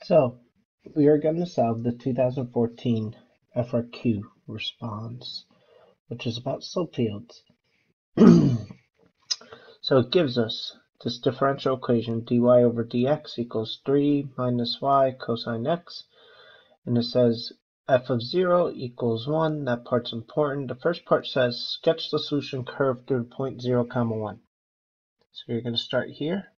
So we are going to solve the 2014 FRQ response, which is about slope fields. So it gives us this differential equation dy over dx equals 3 minus y cosine x, and it says f of 0 equals 1. That part's important. The first part says sketch the solution curve through the point 0, 1. So you're going to start here.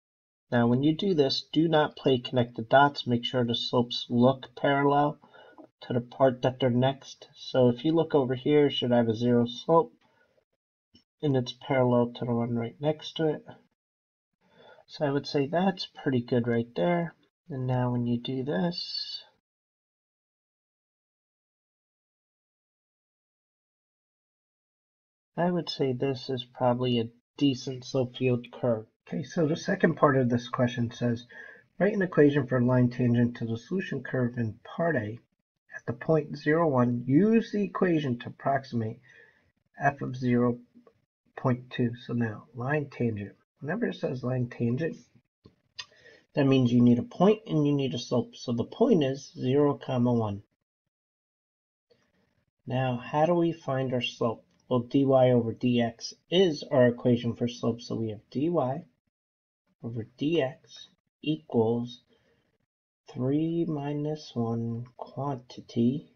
Now when you do this, do not play connect the dots. Make sure the slopes look parallel to the part that they're next. So if you look over here, it should have a 0 slope, and it's parallel to the one right next to it. So I would say that's pretty good right there. And now when you do this, I would say this is probably a decent slope field curve. Okay, so the second part of this question says, write an equation for a line tangent to the solution curve in part A. At the point 0, 1, use the equation to approximate f of 0.2. So now, line tangent. Whenever it says line tangent, that means you need a point and you need a slope. So the point is 0, 1. Now, how do we find our slope? Well, dy over dx is our equation for slope. So we have dy over dx equals 3 minus 1 quantity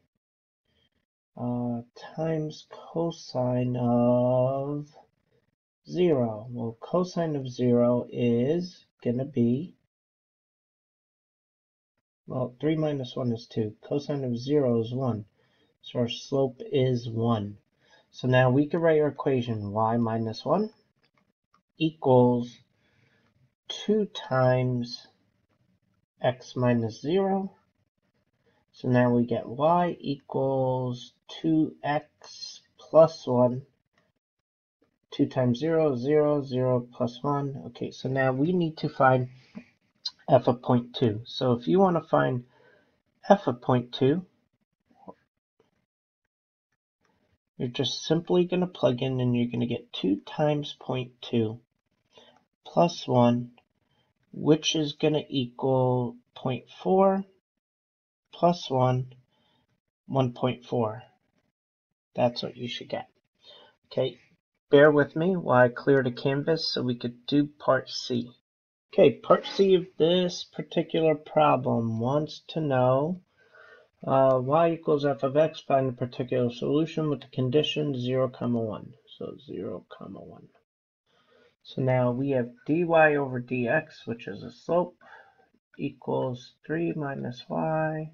times cosine of 0. Well, cosine of 0 is going to be, well, 3 minus 1 is 2. Cosine of 0 is 1. So our slope is 1. So now we can write our equation y minus 1 equals 2 times x minus 0. So now we get y equals 2x plus 1. 2 times 0, 0, 0 plus 1. Okay, so now we need to find f of 0.2. So if you want to find f of 0.2, you're just simply going to plug in and you're going to get 2 times 0.2 plus 1, which is going to equal 0.4 plus 1, 1.4. That's what you should get. Okay, bear with me while I clear the canvas so we could do part C. Okay, part C of this particular problem wants to know y equals f of x, find a particular solution with the condition 0, 1. So 0, 1. So now we have dy over dx, which is a slope, equals 3 minus y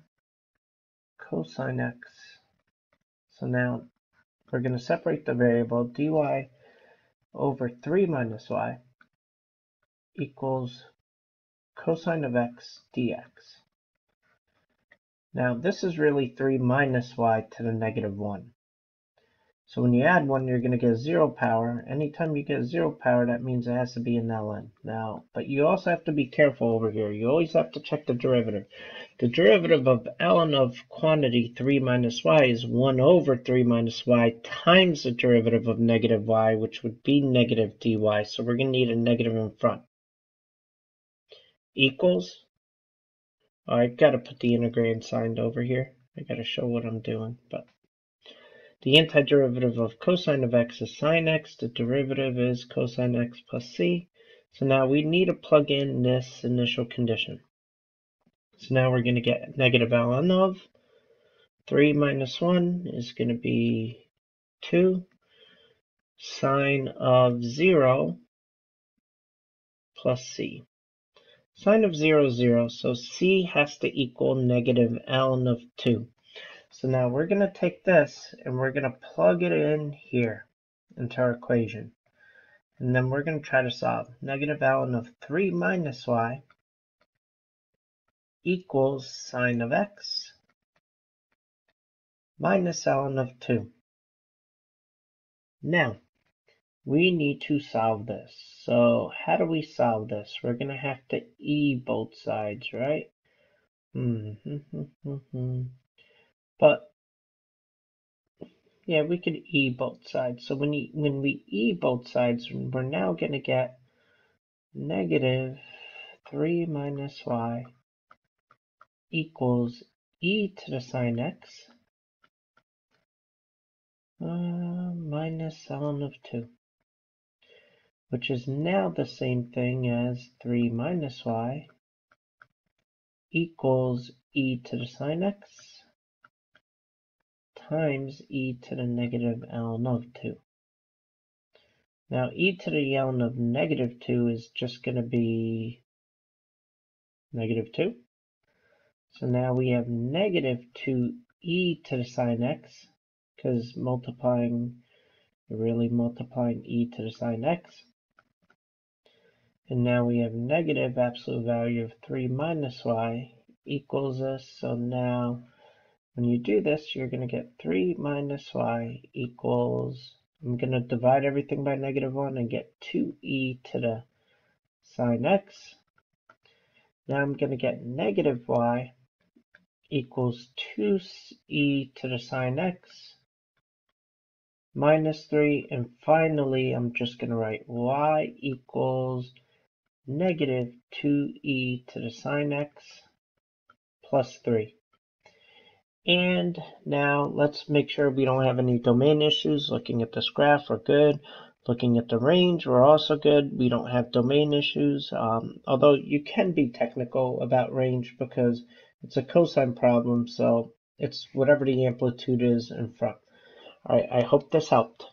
cosine x. So now we're going to separate the variable dy over 3 minus y equals cosine of x dx. Now this is really 3 minus y to the negative 1. So when you add 1, you're going to get 0 power. Anytime you get 0 power, that means it has to be an ln. Now, but you also have to be careful over here. You always have to check the derivative. The derivative of ln of quantity 3 minus y is 1 over 3 minus y times the derivative of negative y, which would be negative dy. So we're going to need a negative in front. Equals. I've got to put the integrand sign over here. I got to show what I'm doing, but the antiderivative of cosine of x is sine x. The derivative is cosine x plus c. So now we need to plug in this initial condition. So now we're going to get negative ln of 3 minus 1 is going to be 2. Sine of 0 plus c. Sine of 0 is 0, so c has to equal negative ln of 2. So now we're going to take this and we're going to plug it in here into our equation. And then we're going to try to solve. Negative ln of 3 minus y equals sine of x minus ln of 2. Now, we need to solve this. So how do we solve this? We're going to have to e both sides, right? But yeah, we could e both sides. So when we e both sides, we're now going to get negative 3 minus y equals e to the sine x minus ln of 2, which is now the same thing as 3 minus y equals e to the sine x times e to the negative ln of 2. Now e to the ln of negative 2 is just going to be negative 2. So now we have negative 2e to the sine x, because you're really multiplying e to the sine x. And now we have negative absolute value of 3 minus y equals this. So now when you do this, you're going to get 3 minus y equals, I'm going to divide everything by negative 1 and get 2e to the sine x. Now I'm going to get negative y equals 2e to the sine x minus 3. And finally, I'm just going to write y equals negative 2e to the sine x plus 3. And now let's make sure we don't have any domain issues. Looking at this graph, we're good. Looking at the range, we're also good. We don't have domain issues, although you can be technical about range because it's a cosine problem, so it's whatever the amplitude is in front. All right, I hope this helped.